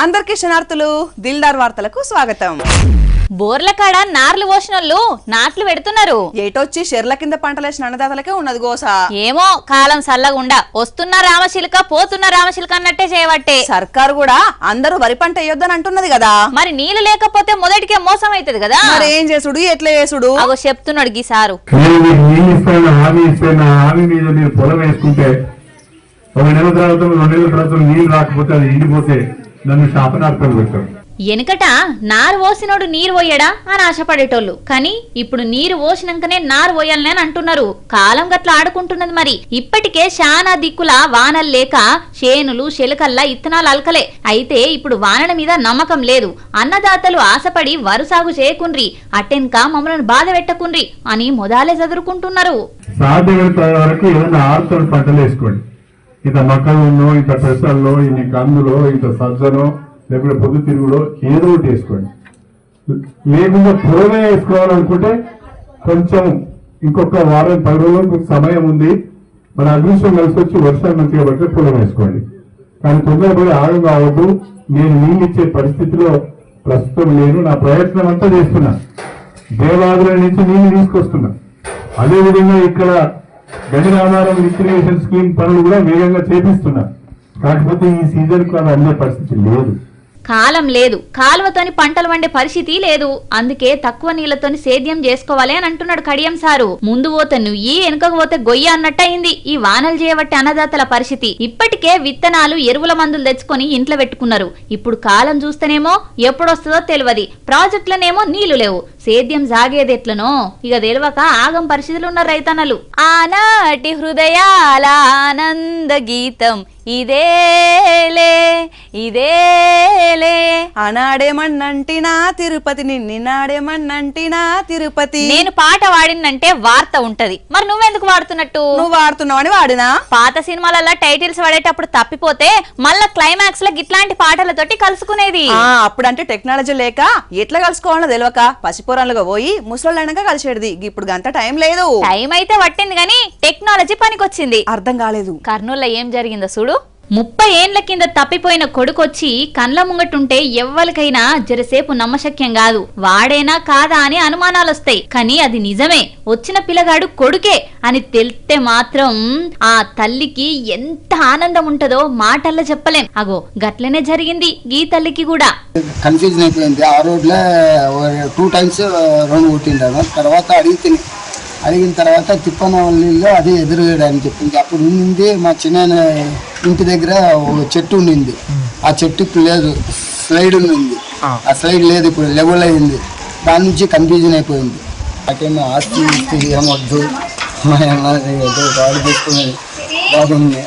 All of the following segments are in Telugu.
అందరికీ శనార్థులు దిల్దార్ వార్తలకు స్వాగతం. బోర్ల కాడ నార్లు పోసినోళ్ళు నాట్లు పెడుతున్నారు. ఏటొచ్చి షెర్ల కింద పంటలేసిన అన్నదాతలకే ఉన్నది గోస. ఏమో కాలం సల్లగుండా వస్తున్న రామశిల్క పోతున్న రామశిల్క అన్నట్టే చేయబట్టే సర్కారు కూడా అందరూ వరి పంట వేయొద్దని అంటున్నది కదా. మరి నీళ్లు లేకపోతే మొదటికే మోసం అవుతుంది కదా. మరి ఏం చేసుడు ఎట్లా చేసుడు అగో చెప్తున్నాడు గీ సారు. పొలం వేసుకుంటే ఒక నెల తర్వాత 2 నెలల తర్వాత నీళ్లు రాకపోతే అది ఎండిపోతే నన్ను శాపనార్థాలు పెట్టారు. ఎనకట నారు పోసినోడు నీరు పోయడా అని ఆశపడేటోళ్ళు, కానీ ఇప్పుడు నీరు పోసినాకనే నారు పోయాలని అని అంటున్నారు. కాలం గట్ల ఆడుకుంటున్నది. మరి ఇప్పటికే శానా దిక్కుల వానలు లేక చేనులు శెలకల్లా ఇత్తనాలు అలకలే. అయితే ఇప్పుడు వానల మీద నమ్మకం లేదు. అన్నదాతలు ఆశపడి వరు సాగు చేయకుండ్రి, అట్టెన్క మమ్మల్ని బాధ పెట్టకుండ్రి అని మొదలే చదువుకుంటున్నారు. సాధ్యమైనంత వరకు ఏదైనా ఆరుతోడు పంటలు వేసుకోండి. ఇంత మక్కలు ఇంత పెసల్లో ఇన్ని కందులో ఇంత సజ్జనో లేకపోతే పొద్దు తిరుగులో ఏదో ఒకటి వేసుకోండి. లేకుండా పొలమే వేసుకోవాలనుకుంటే కొంచెం ఇంకొక వారం 10 రోజులకు సమయం ఉంది. మన అదృష్టం కలిసి వచ్చి వర్షాలు మంచిగా పడితే పొలం వేసుకోండి. కానీ తొందరపడి ఆగం కావద్దు. నేను నీళ్ళు ఇచ్చే పరిస్థితిలో ప్రస్తుతం లేను. నా ప్రయత్నం అంతా చేస్తున్నా. దేవాదుల నుంచి నీళ్లు తీసుకొస్తున్నా. అదేవిధంగా ఇక్కడ గణిరామారం రిక్రియేషన్ స్కీమ్ పనులు కూడా వేగంగా చేపిస్తున్నా. కాకపోతే ఈ సీజన్ కు అది అందే పరిస్థితి లేదు. కాలం లేదు, కాలువతోని పంటలు వండే పరిస్థితి లేదు. అందుకే తక్కువ నీళ్లతోని సేద్యం చేసుకోవాలి అని అంటున్నాడు కడియం సారు. ముందు పోతే నువ్వు వెనుకకు పోతే గొయ్య అన్నట్టయింది ఈ వానలు చేయబట్టి అన్నదాతల పరిస్థితి. ఇప్పటికే విత్తనాలు ఎరువుల మందులు తెచ్చుకొని ఇంట్లో పెట్టుకున్నారు. ఇప్పుడు కాలం చూస్తేనేమో ఎప్పుడొస్తుందో తెలియదు. ప్రాజెక్టులనేమో నీళ్లు లేవు. సేద్యం సాగేది ఎట్లనో ఇక తెలియక ఆగం పరిస్థితులు ఉన్న రైతన్నలు. ఆనాటి హృదయాల ఆనంద గీతం ఇదేలే ఇదేలే. ఆనాడేమన్నంటినా తిరుపతి నిన్నాడేమన్నంటినా తిరుపతి. నేను పాట వాడినంటే వార్త ఉంటది, మరి నువ్వెందుకు వాడుతున్నట్టు? నువ్వు వాడుతున్నావని వాడినా. పాత సినిమాలలో టైటిల్స్ వాడేటప్పుడు తప్పిపోతే మళ్ళా క్లైమాక్స్ లో గిట్లాంటి పాటలతోటి కలుసుకునేది. అప్పుడంటే టెక్నాలజీ లేక ఎట్లా కలుసుకోవాలో తెలియక పసిపోరాలుగా పోయి ముసలోళ్ళైనాక కలిసేది. ఇప్పుడు గంట టైం లేదు. టైం అయితే పట్టింది గానీ టెక్నాలజీ పనికొచ్చింది. అర్థం కాలేదు. కర్నూలులో ఏం జరిగిందో చూడు. 30 ఏండ్ల కింద తప్పిపోయిన కొడుకొచ్చి కండ్ల ముంగటుంటే ఎవ్వరికైనా జరసేపు నమ్మశక్యం కాదు. వాడేనా కాదా అని అనుమానాలొస్తాయి. కానీ అది నిజమే. వచ్చిన పిల్లగాడు కొడుకే అని తెలిస్తే మాత్రం ఆ తల్లికి ఎంత ఆనందం ఉంటదో మాటల్లో చెప్పలేం. అగో గట్లనే జరిగింది ఈ తల్లికి కూడా. కన్ఫ్యూజన్ అయిపోయింది. ఆ రోడ్లో 2 టైమ్స్ రౌండ్ కొట్టిండాను. తర్వాత అడిగిన తర్వాత తిప్పనవల్లిలో అదే ఎదురుగడని చెప్పింది. అప్పుడు ఉండింది మా చిన్న ఇంటి దగ్గర ఒక చెట్టు ఉండింది. ఆ చెట్టుకు లేదు, స్లైడ్ ఉండింది. ఆ స్లైడ్ లేదు, ఇప్పుడు లెవెల్ అయింది. దాని నుంచి కన్ఫ్యూజన్ అయిపోయింది. నాకేమో ఆస్తి ఏమొద్దు, వాళ్ళు చేసుకునేది బాగుంది.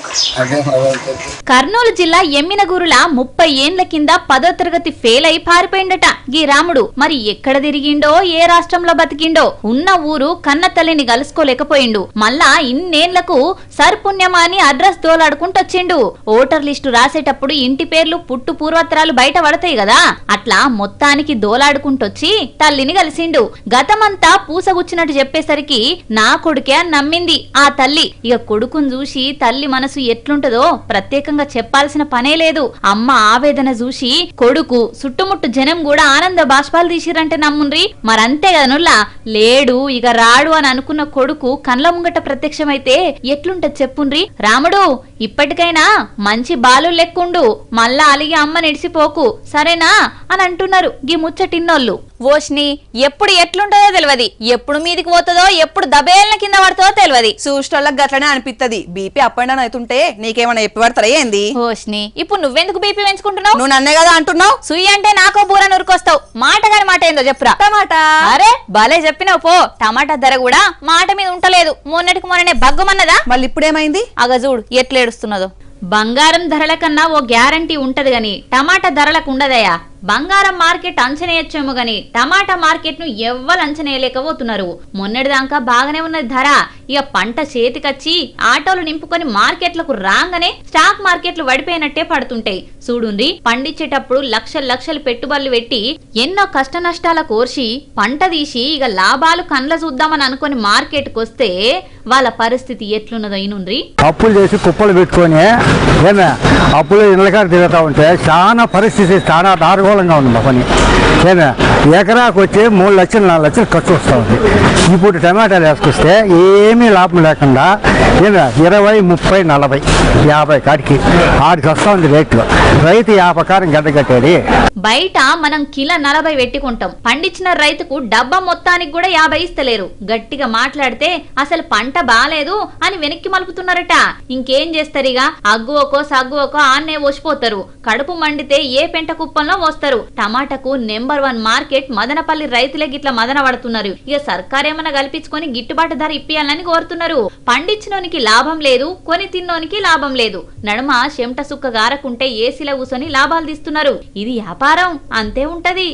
కర్నూలు జిల్లా ఎమ్మినగూరుల 30 ఏండ్ల కింద 10వ తరగతి ఫెయిల్ అయి పారిపోయిండట గీ రాముడు. మరి ఎక్కడ తిరిగిండో, ఏ రాష్ట్రంలో బతికిండో, ఉన్న ఊరు కన్న తల్లిని కలుసుకోలేకపోయిండు. మళ్ళా ఇన్నేళ్లకు సర్పుణ్యమా అని అడ్రస్ దోలాడుకుంటొచ్చిండు. ఓటర్ లిస్టు రాసేటప్పుడు ఇంటి పేర్లు పుట్టు పూర్వత్రాలు బయట పడతాయి కదా, అట్లా మొత్తానికి దోలాడుకుంటొచ్చి తల్లిని కలిసిండు. గతమంతా పూసగుచ్చినట్టు చెప్పేసరికి నా కొడుకే అని నమ్మింది ఆ తల్లి. ఇక కొడుకును చూసి తల్లి మనసు ఎట్లుంటదో ప్రత్యేకంగా చెప్పాల్సిన పనే లేదు. అమ్మ ఆవేదన చూసి కొడుకు చుట్టుముట్టు జనం కూడా ఆనంద బాష్పాలు తీసిరంటే నమ్ముండ్రి. మరంతే కదా నుల్లా. లేడు ఇక రాడు అని అనుకున్న కొడుకు కండ్ల ముంగట ప్రత్యక్షమైతే ఎట్లుంటది చెప్పుండ్రి. రాముడు ఇప్పటికైనా మంచి బాలు లెక్కుండు, మళ్ళా అలిగి అమ్మ నిడిసిపోకు సరేనా అని అంటున్నారు గీ ముచ్చటిన్నోళ్ళు. ఓష్ని ఎప్పుడు ఎట్లుంటుందో తెలియదు, ఎప్పుడు మీదికి పోతుందో, ఎప్పుడు దబేళ్ళ కింద పడుతుందో తెలియదు. చూసేటోళ్ళకి గట్లనే అనిపిస్తుంది. బీపీ అప్ అండ్ డౌన్ అవుతుంటే నీకేమైనా ఎప్పి పడతారా ఏంది? ఓష్ని ఇప్పుడు నువ్వెందుకు బీపీ పెంచుకుంటున్నావు? నువ్వు నన్నే కదా అంటున్నావు. సుయ్యి అంటే నాకో బూర నురుకొస్తావు. మాట గాని మాట ఏందో చెప్పురా. టమాటా. అరే భలే చెప్పినావు పో. టమాటా ధర కూడా మాట మీద ఉంటలేదు. మొన్నటికి మొన్ననే బగ్గమన్నదా, మళ్ళీ ఇప్పుడేమైంది? అగజూడు ఎట్లేడుస్తున్నదో. బంగారం ధరల కన్నా ఓ గ్యారంటీ ఉంటది గాని టమాటా ధరలకు ఉండదయా. బంగారం మార్కెట్ అంచనేయచ్చేమో గాని టమాటా మార్కెట్ ను ఎవ్వరు అంచనేయలేకపోతున్నారు. మొన్నటిదాకా బాగానే ఉన్నది ధర. ఇక పంట చేతికొచ్చి ఆటోలు నింపుకొని మార్కెట్లకు రాగానే స్టాక్ మార్కెట్లు వడిపోయినట్టే పడుతుంటాయి. చూడుండ్రి, పండించేటప్పుడు లక్షలు పెట్టుబడులు పెట్టి ఎన్నో కష్ట నష్టాల కోర్చి పంట తీసి ఇక లాభాలు కండ్ల చూద్దామని అనుకుని మార్కెట్ కు వస్తే వాళ్ళ పరిస్థితి ఎట్లున్నదో ఇనుండ్రి. అప్పులు చేసి కుప్పలు పెట్టుకొని ఏమే అప్పులు ఇళ్ళకాడ తిరుగుతూ ఉంటే చాలా పరిస్థితి చాలా దారుణంగా ఉంది మా పని. ఏమే ఎకరాకు వచ్చి 3 లక్షలు 4 లక్షలు ఖర్చు వస్తూ ఉంది. ఇప్పుడు టమాటాలు వేసుకొస్తే ఏమీ లాభం లేకుండా ఏమే 20, 30, 40, 50 కాడికి వస్తూ ఉంది రేట్లు. రైతు ఆ ప్రకారం గడ్డ కట్టేది. బయట మనం కిలో 40 పెట్టుకుంటాం, పండించిన రైతుకు డబ్బా మొత్తానికి కూడా 50 ఇస్తలేరు. గట్టిగా మాట్లాడితే అసలు పంట బాలేదు అని వెనక్కి మలుపుతున్నారట. ఇంకేం చేస్తారిగా, అగ్గువకో సగ్గువకో ఆన్నే వసిపోతారు. కడుపు మండితే ఏ పెంట కుప్పంలో వస్తారు. టమాటాకు నెంబర్ 1 మార్కెట్ మదనపల్లి రైతులే గిట్ల మదన పడుతున్నారు. ఇక సర్కార్ ఏమన్నా కల్పించుకొని గిట్టుబాటు ధర ఇప్పియాలని కోరుతున్నారు. పండించినోనికి లాభం లేదు, కొని తిన్నోనికి లాభం లేదు. నడుమ చెమట సుక్క గారకుంటే ఏసీలో కూర్చొని లాభాలు తీస్తున్నారు. ఇది వ్యాపారం, అంతే ఉంటది.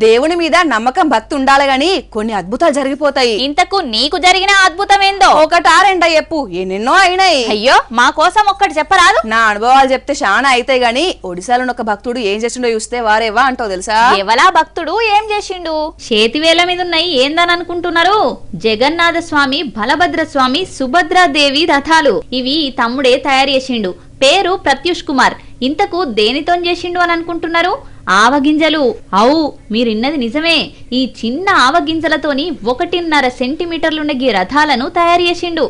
దేవుని మీద నమ్మకం భక్తి ఉండాలి గాని కొన్ని అద్భుతాలు జరిగిపోతాయి. ఇంతకు నీకు జరిగిన అద్భుతం ఏందో? ఒకటా రెండా చెప్పు, ఎన్నెన్నో అయినాయి. అయ్యో, మా కోసం ఒక్కటి చెప్పరాదు? నా అనుభవాలు చెప్తే చాలా అయితాయి గాని ఒడిశాలో ఒక భక్తుడు ఏం చేసిండో చూస్తే వారేవా అంటావు తెలుసా? ఎవలా భక్తుడు ఏం చేసిండు? చేతివేళ్ల మీద ఉన్నాయి ఏందని అనుకుంటున్నారు? జగన్నాథ స్వామి, బలభద్ర స్వామి, సుభద్రాదేవి రథాలు. ఇవి తమ్ముడే తయారు చేసిండు. పేరు ప్రత్యూష్ కుమార్. ఇంతకు దేనితో చేసిండు అని అనుకుంటున్నారు? ఆవగింజలు. అవు, మీరిన్నది నిజమే. ఈ చిన్న ఆవగింజలతోని 1.5 సెంటీమీటర్లున్న గీ రథాలను తయారు చేసిండు.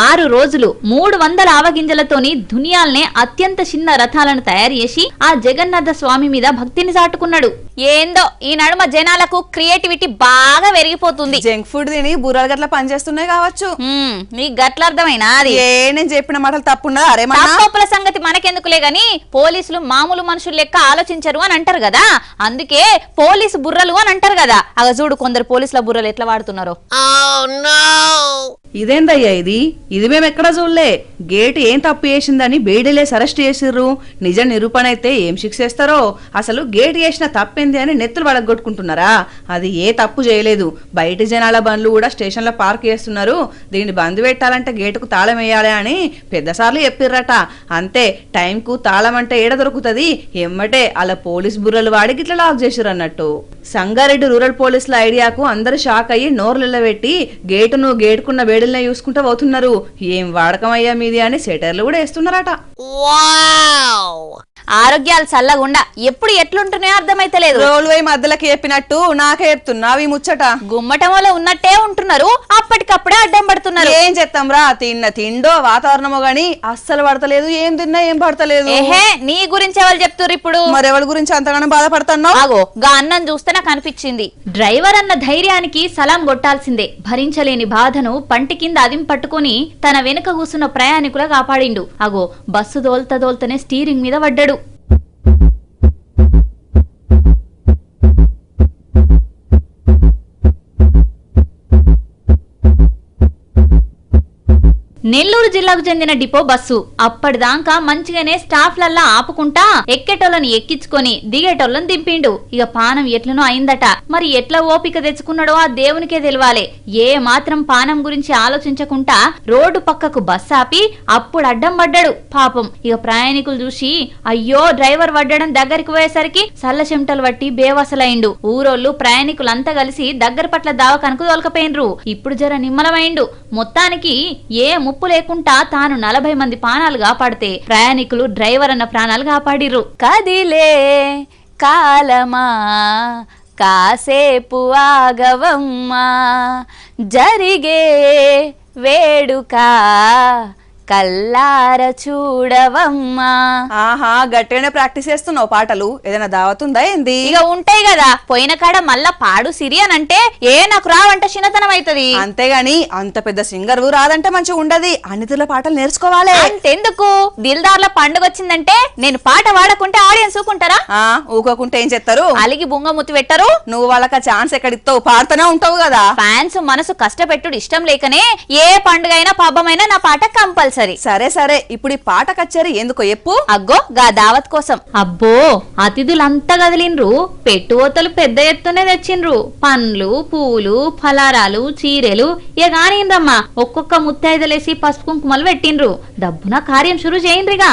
ఆరు రోజులు 300 ఆవగింజలతోని దునియాల్నే అత్యంత చిన్న రథాలను తయారు చేసి ఆ జగన్నాథ స్వామి మీద భక్తిని చాటుకున్నాడు. ఏందో ఈ నడుమ జనాలకు క్రియేటివిటీ బాగా పెరిగిపోతుంది. జంక్ ఫుడ్ తిని బుర్రలు గట్ల పనిచేస్తున్నాయి కావచ్చు. నీకు గట్ల అర్థమైనా? అది నేను చెప్పిన మాటలు తప్పున్నదా? అరే తప్పుల సంగతి మనకెందుకులే గాని పోలీసులు మామూలు మనుషులు లెక్క ఆలోచించరు అని అంటారు కదా, అందుకే పోలీసు బుర్రలు అని అంటారు కదా. అగ చూడు, కొందరు పోలీసుల బుర్రలు ఎట్లా వాడుతున్నారో. ఇదేందయ్యా ఇది? ఇది మేము ఎక్కడా చూడలే. గేటు ఏం తప్పు చేసిందని బేడీలేసి అరెస్ట్ చేసిర్రు. నిజ నిరూపణ అయితే ఏం శిక్ష చేస్తారో. అసలు గేటు చేసిన తప్పేంది అని నెత్తులు వడగొట్టుకుంటున్నారా? అది ఏ తప్పు చేయలేదు. బయట జనాల బండ్లు కూడా స్టేషన్లో పార్క్ చేస్తున్నారు. దీన్ని బంద్ పెట్టాలంటే గేటుకు తాళం వేయాలి అని పెద్దసార్లు చెప్పిర్రట. అంతే, టైంకు తాళం అంటే ఏడ దొరుకుతుంది? ఎమ్మటే అలా పోలీస్ బుర్రలు వాడి గిట్లా లాక్ చేసిర్రు అన్నట్టు. సంగారెడ్డి రూరల్ పోలీసుల ఐడియాకు అందరు షాక్ అయ్యి నోర్లలో పెట్టి గేటును గేటుకున్న వేడుల్నే చూసుకుంటూ పోతున్నారు. ఏం వాడకం అయ్యా మీది అని సెటర్లు కూడా వేస్తున్నారట. ఆరోగ్యాలు చల్లగుండా ఎప్పుడు ఎట్లుంటున్నాయో అర్థమైతలేదు. రోల్వే మధ్యలోకి చెప్పినట్టు నాకే చెప్తున్నావి ముచ్చట. గుమ్మటంలో ఉన్నట్టే ఉంటున్నారు, అప్పటికప్పుడే అడ్డం పడుతున్నారు. ఏం చేస్తాం రా, తిన్న తిండో వాతావరణమో గాని అస్సలు పడతలేదు. ఏం తిన్నా ఏం పడతలేదు. ఏహే, నీ గురించి ఎవరు చెప్తున్నారు ఇప్పుడు? మరెవరి గురించి అంతగానో బాధపడుతున్నావు? ఆగో, గా అన్నం చూస్తే నాకు అనిపించింది. డ్రైవర్ అన్న ధైర్యానికి సలాం కొట్టాల్సిందే. భరించలేని బాధను పంటి కింద అదిం పట్టుకుని తన వెనుక కూసున్న ప్రయాణికుల కాపాడిండు. అగో, బస్సు దోల్తనే స్టీరింగ్ మీద పడ్డాడు. నెల్లూరు జిల్లాకు చెందిన డిపో బస్సు. అప్పటిదాకా మంచిగానే స్టాఫ్లల్లా ఆపుకుంటా ఎక్కేటోళ్ళని ఎక్కించుకొని దిగేటోళ్ళని దింపిండు. ఇక పానం ఎట్లనో అయిందట. మరి ఎట్లా ఓపిక తెచ్చుకున్నాడో ఆ దేవునికే తెలియాలే. ఏ మాత్రం పానం గురించి ఆలోచించకుండా రోడ్డు పక్కకు బస్సు ఆపి అప్పుడు అడ్డం పడ్డాడు. పాపం ఇక ప్రయాణికులు చూసి అయ్యో డ్రైవర్ పడ్డడం దగ్గరికి పోయేసరికి సల్ల చెమటలు పట్టి బేవసలైండు. ఊరోళ్ళు ప్రయాణికులంతా కలిసి దగ్గర పట్ల దావకానికి తోలకపోయినరు. ఇప్పుడు జర నిమ్మలమైండు. మొత్తానికి ఏ ముప్పు లేకుండా తాను 40 మంది ప్రాణాలు కాపాడితే ప్రయాణికులు డ్రైవర్ అన్న ప్రాణాలు కాపాడిర్రు. కదిలే కాలమా కాసేపు ఆగవమ్మా, జరిగే వేడుక కల్లార చూడవమ్మా. ఆహా గట్టిగానే ప్రాక్టీస్ చేస్తున్నావు పాటలు. ఏదైనా దావతుందా ఏంది? ఇక ఉంటాయి కదా, పోయిన కాడ మళ్ళా పాడు సిరి అని అంటే నాకు రావంట చిన్నతనం అవుతుంది. అంతేగాని అంత పెద్ద సింగర్ రాదంటే మంచిగా ఉండదు. అన్నితుల పాటలు నేర్చుకోవాలి. అంతెందుకు, దిల్దార్ల పండుగ వచ్చిందంటే నేను పాట పాడకుంటే ఆడియన్స్ ఊకుంటారా? ఊకోకుంటే ఏం చేస్తారు? అలిగి బుంగముత్తి పెట్టరు. నువ్వు వాళ్ళకి ఛాన్స్ ఎక్కడిస్తావు, పాడుతూనే ఉంటావు కదా. ఫ్యాన్స్ మనసు కష్టపెట్టుడు ఇష్టం లేకనే ఏ పండుగ అయినా పబ్బమైనా నా పాట కంపల్సరీ. సరే సరే, ఇప్పుడు ఈ పాట కచ్చేరి ఎందుకో చెప్పు. అగ్గో గా దావత్ కోసం. అబ్బో అతిథులంతా కదిలిండ్రు, పెట్టువతలు పెద్ద ఎత్తునే తెచ్చిండ్రు. పండ్లు, పూలు, ఫలారాలు, చీరెలు ఇక కానిందమ్మా. ఒక్కొక్క ముత్తైదలేసి పసుపు కుంకుమలు పెట్టిండ్రు. డబ్బున కార్యం షురు చేయండ్రిగా.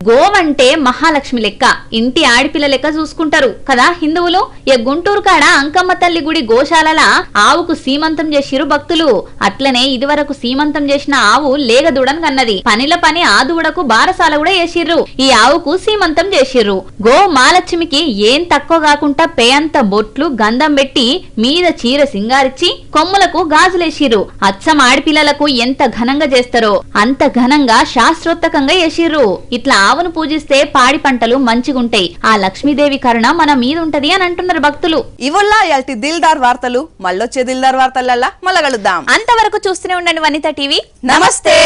గోవంటే మహాలక్ష్మి లెక్క, ఇంటి ఆడిపిల్ల లెక్క చూసుకుంటారు కదా హిందువులు. గుంటూరు కాడ అంకమ్మ తల్లి గుడి గోశాలల ఆవుకు సీమంతం చేసిరు భక్తులు. అట్లనే ఇదివరకు సీమంతం చేసిన ఆవు లేగదూడని కన్నది. పనిల పని ఆ దూడకు బారసాల కూడా వేసిర్రు. ఈ ఆవుకు సీమంతం చేసిర్రు. గో మహాలక్ష్మికి ఏం తక్కువ కాకుండా పేయంత బొట్లు గంధం పెట్టి మీద చీర సింగారిచ్చి కొమ్ములకు గాజులేసిర్రు. అచ్చం ఆడిపిల్లలకు ఎంత ఘనంగా చేస్తారో అంత ఘనంగా శాస్త్రోత్తకంగా చేసిర్రు. ఇట్లా ఆవును పూజిస్తే పాడి పంటలు మంచిగుంటాయి. ఆ లక్ష్మీదేవి కరుణ మన మీద ఉంటది అని అంటున్నారు భక్తులు. ఇవల్లా ఇయాల్టి దిల్దార్ వార్తలు. మళ్ళొచ్చే దిల్దార్ వార్తలల్లా మళ్ళా కలుద్దాం. అంతవరకు చూస్తూనే ఉండండి వనిత టీవీ. నమస్తే.